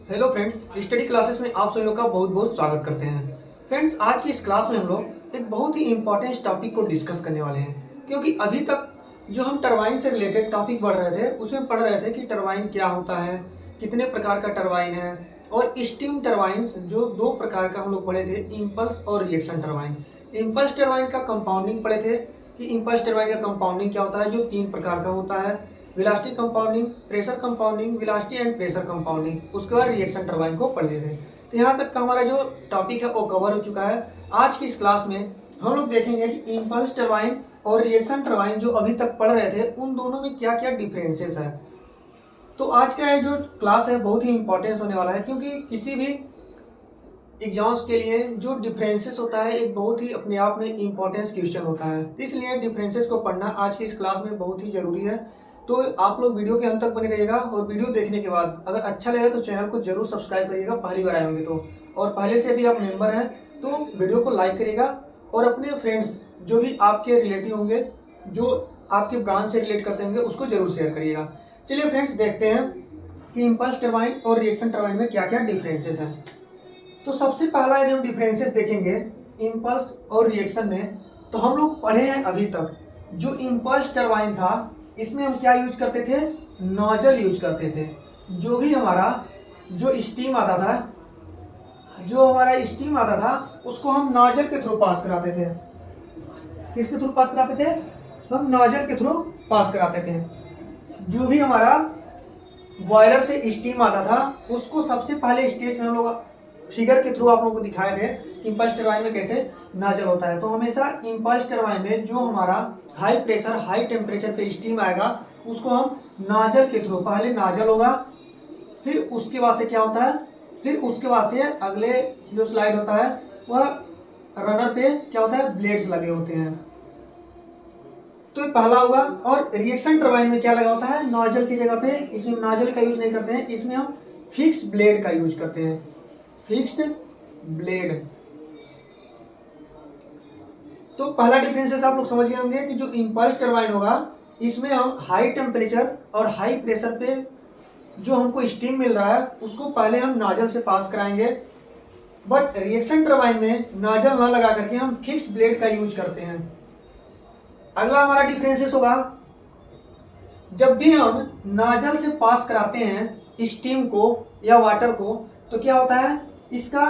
Hello friends, study classes में आप सभी लोग का बहुत बहुत स्वागत करते हैं। फ्रेंड्स, आज की इस क्लास में हम लोग एक बहुत ही इंपॉर्टेंट टॉपिक को डिस्कस करने वाले हैं, क्योंकि अभी तक जो हम टरबाइन से रिलेटेड टॉपिक पढ़ रहे थे उसमें पढ़ रहे थे कि टरबाइन क्या होता है, कितने प्रकार का टरबाइन है, और स्टीम टरबाइन जो दो प्रकार का हम लोग पढ़े थे, इम्पल्स और रिएक्शन टरबाइन। इम्पल्स टरबाइन का कंपाउंडिंग पढ़े थे कि इम्पल्स टरबाइन का कंपाउंडिंग क्या होता है, जो तीन प्रकार का होता है, velocity compounding, pressure compounding, velocity and pressure compounding. उसके बाद रिएक्शन टरबाइन को पढ़ लेते हैं। तो यहाँ तक का हमारा जो टॉपिक है वो कवर हो चुका है। आज की इस क्लास में हम लोग देखेंगे कि इम्पल्स टरबाइन और रिएक्शन टरबाइन जो अभी तक पढ़ रहे थे उन दोनों में क्या क्या डिफरेंसेस है। तो आज का ये जो क्लास है बहुत ही इंपॉर्टेंस होने वाला है, क्योंकि किसी भी एग्जाम्स के लिए जो डिफरेंसेस होता है एक बहुत ही अपने आप में इंपॉर्टेंस क्वेश्चन होता है, इसलिए डिफरेंसेस को पढ़ना आज की इस क्लास में बहुत ही जरूरी है। तो आप लोग वीडियो के अंत तक बने रहिएगा, और वीडियो देखने के बाद अगर अच्छा लगे तो चैनल को जरूर सब्सक्राइब करिएगा, पहली बार आए होंगे तो, और पहले से यदि आप मेंबर हैं तो वीडियो को लाइक करिएगा, और अपने फ्रेंड्स जो भी आपके रिलेटिव होंगे, जो आपके ब्रांच से रिलेट करते होंगे, उसको जरूर शेयर करिएगा। चलिए फ्रेंड्स, देखते हैं कि इम्पल्स टरबाइन और रिएक्शन टरबाइन में क्या क्या डिफरेंसेस हैं। तो सबसे पहला यदि हम डिफरेंसेस देखेंगे इम्पल्स और रिएक्शन में, तो हम लोग पढ़े हैं अभी तक जो इम्पल्स टरबाइन था इसमें हम क्या यूज करते थे, नोजल यूज करते थे। जो भी हमारा जो स्टीम आता था उसको हम नोजल के थ्रू पास कराते थे। किसके थ्रू पास कराते थे? हम नोजल के थ्रू पास कराते थे। जो भी हमारा बॉयलर से स्टीम आता था उसको सबसे पहले स्टेज में हम लोग फिगर के थ्रू आप लोगों को दिखाए थे कि इम्पल्स टरबाइन में कैसे नाजल होता है। तो हमेशा इम्पल्स टरबाइन में जो हमारा हाई प्रेशर हाई टेम्परेचर पे स्टीम आएगा उसको हम नाजल के थ्रू, पहले नाजल होगा, फिर उसके बाद से क्या होता है, फिर उसके बाद से अगले जो स्लाइड होता है वह रनर पे क्या होता है, ब्लेड्स लगे होते हैं। तो ये पहला हुआ। और रिएक्शन टरबाइन में क्या लगा होता है, नोजल की जगह पे, इसमें नोजल का यूज नहीं करते हैं, इसमें हम फिक्स ब्लेड का यूज करते हैं, फिक्स्ड ब्लेड। तो पहला डिफरेंसेस आप लोग समझ गए होंगे कि जो इम्पल्स टरबाइन होगा इसमें हम हाई टेम्परेचर और हाई प्रेशर पे जो हमको स्टीम मिल रहा है उसको पहले हम नाजल से पास कराएंगे। बट रिएक्शन टरबाइन में नाजल ना लगा करके हम फिक्स ब्लेड का यूज करते हैं। अगला हमारा डिफरेंसेस होगा, जब भी हम नाजल से पास कराते हैं स्टीम को या वाटर को तो क्या होता है, इसका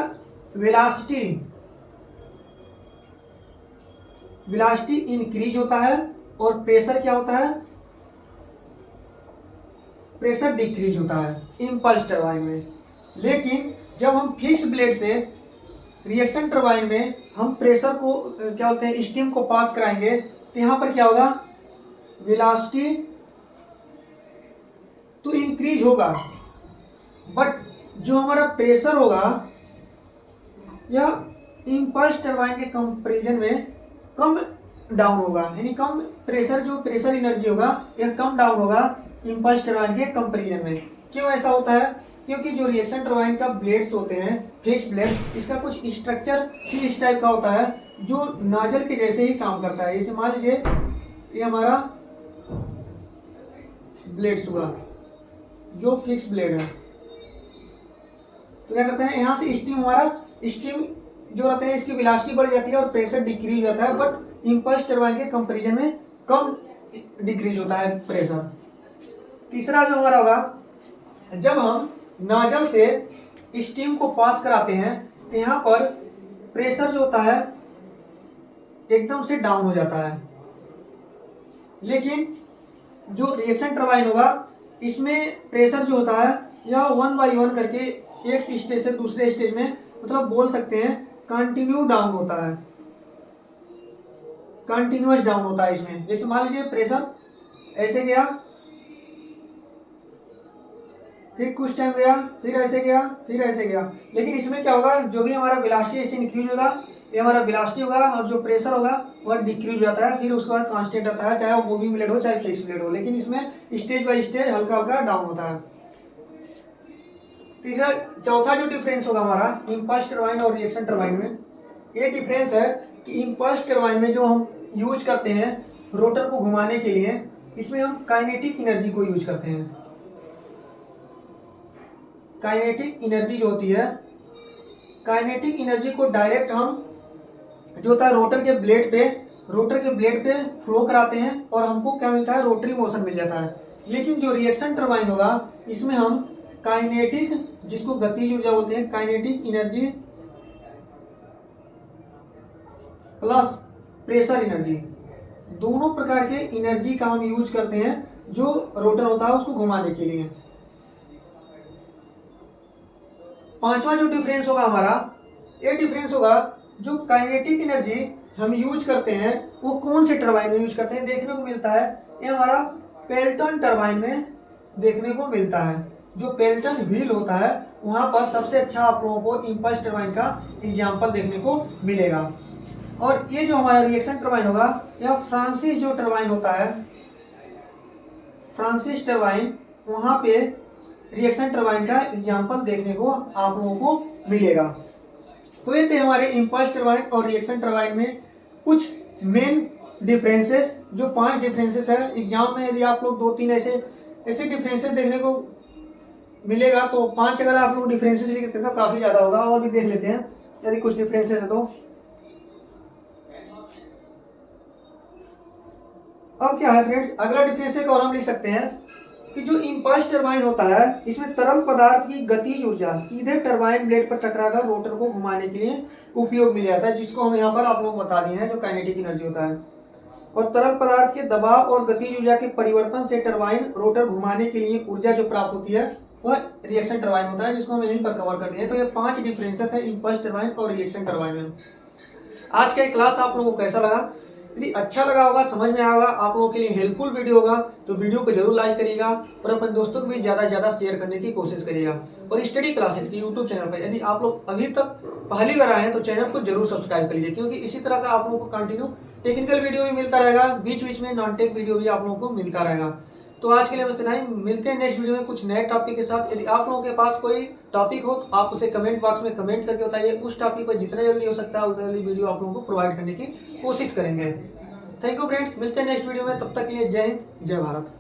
वेलोसिटी इंक्रीज होता है, और प्रेशर क्या होता है, प्रेशर डिक्रीज होता है इम्पल्स टरबाइन में। लेकिन जब हम फिक्स ब्लेड से रिएक्शन टरबाइन में हम प्रेशर को क्या बोलते हैं, स्टीम को पास कराएंगे तो यहाँ पर क्या होगा, वेलोसिटी तो इंक्रीज होगा, बट जो हमारा प्रेशर होगा यह इम्पल्स टरबाइन के कंपैरिजन में कम डाउन होगा, यानी कम प्रेशर, जो प्रेशर एनर्जी होगा यह कम डाउन होगा इम्पल्स टरबाइन के कंपैरिजन में। क्यों ऐसा होता है? क्योंकि जो रिएक्शन टरबाइन का ब्लेड्स होते हैं, फिक्स ब्लेड, इसका कुछ स्ट्रक्चर ही इस टाइप का होता है जो नाजल के जैसे ही काम करता है। जैसे मान लीजिए ये हमारा ब्लेड्स हुआ जो फिक्स ब्लेड है, तो क्या करते हैं, यहाँ से स्टीम जो रहते हैं इसकी वेलोसिटी बढ़ जाती है और प्रेशर डिक्रीज होता है, बट इम्पल्स टरबाइन के कंपैरिजन में कम डिक्रीज होता है प्रेशर। तीसरा जो हमारा होगा, जब हम नाजल से स्टीम को पास कराते हैं तो यहाँ पर प्रेशर जो होता है एकदम से डाउन हो जाता है। लेकिन जो रिएक्शन टरबाइन होगा इसमें प्रेशर जो होता है यह 1 बाई 1 करके एक स्टेज से दूसरे स्टेज में, मतलब बोल सकते हैं कंटिन्यू डाउन होता है, कंटिन्यूअस डाउन होता है इसमें। जैसे मान लीजिए प्रेशर ऐसे गया, फिर कुछ टाइम गया, फिर ऐसे गया, फिर ऐसे गया, लेकिन इसमें क्या होगा, जो भी हमारा वेलोसिटी ऐसे इंक्रीज होगा ये हमारा वेलोसिटी होगा, और जो प्रेशर होगा वह डिक्रीज हो जाता है, फिर उसके बाद कांस्टेंट रहता है, चाहे वो मूविंग ब्लेड हो चाहे फिक्स ब्लेड हो, लेकिन इसमें स्टेज बाय स्टेज हल्का हल्का डाउन होता है। तीसरा चौथा जो डिफरेंस होगा हमारा इम्पल्स टरबाइन और रिएक्शन टरबाइन में, ये डिफरेंस है कि इम्पल्स टरबाइन में जो हम यूज करते हैं रोटर को घुमाने के लिए, इसमें हम काइनेटिक एनर्जी को यूज करते हैं। काइनेटिक एनर्जी जो होती है, काइनेटिक एनर्जी को डायरेक्ट हम जो होता है रोटर के ब्लेड पे फ्लो कराते हैं और हमको क्या मिलता है, रोटरी मोशन मिल जाता है। लेकिन जो रिएक्शन टरबाइन होगा इसमें हम काइनेटिक, जिसको गतिज ऊर्जा बोलते हैं, kinetic energy plus pressure energy, दोनों प्रकार के एनर्जी का हम यूज करते हैं जो रोटर होता है उसको घुमाने के लिए। पांचवा जो डिफरेंस होगा हमारा, ये डिफरेंस होगा जो काइनेटिक एनर्जी हम यूज करते हैं वो कौन से टरबाइन में यूज करते हैं, देखने को मिलता है ये हमारा पेल्टन टरबाइन में देखने को मिलता है। जो पेल्टन व्हील होता है वहां पर सबसे अच्छा आप लोगों को इंपल्स टरबाइन का एग्जाम्पल देखने को मिलेगा। और ये जो हमारा रिएक्शन टरबाइन होगा, यह फ्रांसिस जो टरबाइन होता है, फ्रांसिस टरबाइन, वहां पे रिएक्शन टरबाइन का एग्जाम्पल देखने को आप लोगों को मिलेगा। तो ये थे हमारे इंपल्स टरबाइन और रिएक्शन टरबाइन में कुछ मेन डिफरेंसेस, जो 5 डिफरेंसेस है। एग्जाम में यदि आप लोग 2-3 ऐसे डिफरेंसेस देखने को मिलेगा तो 5 अगर आप लोग डिफरेंसेस लिखते हैं तो काफी ज्यादा होगा। और भी देख लेते हैं यदि कुछ डिफरेंसेस है तो। अब क्या है फ्रेंड्स, अगला डिफरेंस और हम लिख सकते हैं कि जो इंपल्स टरबाइन होता है इसमें तरल पदार्थ की गतिज ऊर्जा सीधे टरबाइन ब्लेड पर टकराकर रोटर को घुमाने के लिए उपयोग में जाता है, जिसको हम यहाँ पर आप लोग बता दिए हैं जो काइनेटिक एनर्जी होता है। और तरल पदार्थ के दबाव और गतिज ऊर्जा के परिवर्तन से टरबाइन रोटर घुमाने के लिए ऊर्जा जो प्राप्त होती है वह रिएक्शन टरबाइन होता है, जिसको हम यहीं पर कवर कर दिए। तो ये 5 डिफरेंसेस है इंपल्स टरबाइन और रिएक्शन टरबाइन में। आज का क्लास आप लोगों को कैसा लगा? यदि अच्छा लगा होगा, समझ में आएगा, आप लोगों के लिए हेल्पफुल वीडियो होगा तो वीडियो को जरूर लाइक करिएगा और अपने दोस्तों को भी ज्यादा से ज्यादा शेयर करने की कोशिश करिएगा। और स्टडी क्लासेस की यूट्यूब चैनल पर यदि आप लोग अभी तक पहली बार आए हैं तो चैनल को जरूर सब्सक्राइब कर लीजिए, क्योंकि इसी तरह का आप लोगों को कंटिन्यू टेक्निकल वीडियो भी मिलता रहेगा, बीच बीच में नॉन टेक वीडियो भी आप लोगों को मिलता रहेगा। तो आज के लिए बस इतना ही, मिलते हैं नेक्स्ट वीडियो में कुछ नए टॉपिक के साथ। यदि आप लोगों के पास कोई टॉपिक हो तो आप उसे कमेंट बॉक्स में कमेंट करके बताइए, उस टॉपिक पर जितना जल्दी हो सकता है उतना जल्दी वीडियो आप लोगों को प्रोवाइड करने की कोशिश करेंगे। थैंक यू फ्रेंड्स, मिलते हैं नेक्स्ट वीडियो में, तब तक के लिए जय हिंद, जय भारत।